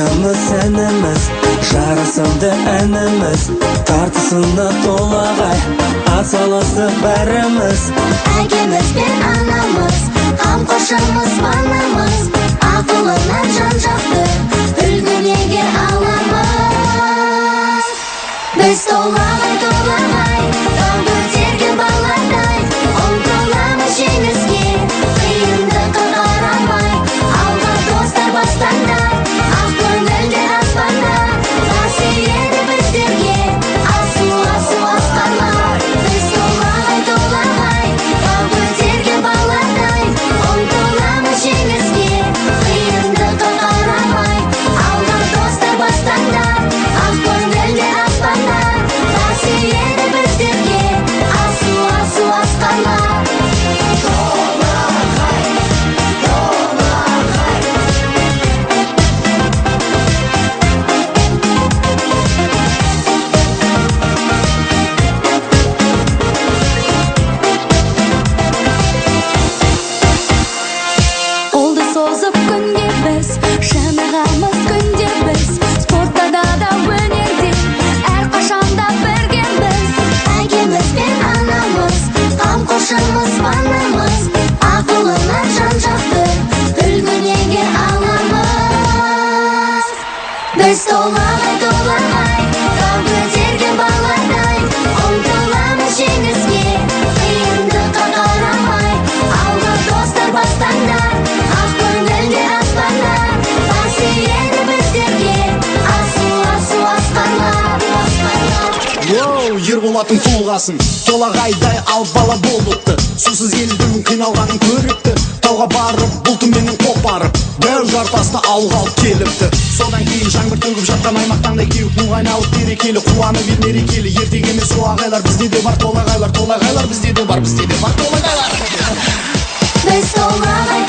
Ағамыз сәніміз, жарасымды әніміз, тартысына толағай атсалысты бәріміз. Әкеміз бен анамыз, қамқоршымыз банамыз, ақылынан жан-жақты үлгінеге аламыз. Біз толағай тау көтерген баладай, ұмтыламыз жеңіске, қиындыққа қарамай. Алға достар бастанда, ақ көңілдер аспанда, қасиеті біздерге асу асқарлар. Біз толағай тау көтерген баладай, ұмтыламыз жеңіске, қиындыққа қарамай. Алға достар бастанда, ақ көңілдер аспанда, қасиеті біздерге асу асқарлар. Қолды созып күнге біз, шынығамыз күнде біз, спортта да өнерде әрқашанда біргеміз. Әкеміз бен анамыз, қамқоршымыз банамыз, ақылынан жан-жақты үлгінеге аламыз. Біз толағай тау көтерген баладай, ұмтыламыз жеңіске, қиындыққа қарамай. Алға достар бастанда, ақ көңілдер аспанда, қасиеті біздерге асу асқарлар. Ерболаттың тұлғасын толағайдай ал бала болыпты. Сусыз елдің қиналғанын көріпті. Тауға барып бұлтыменен қопарып, дәу жартасты алға алып келіпті. Содан кейін жаңбыр төгіп жатқан аймақтаңдай кеуіп мұң айналып берекелі, қуанып ел мерекелі. Ертең емес толағайлар бізде де бар, толағайлар бізде де бар, бізде де бар толағайлар. Біз толағай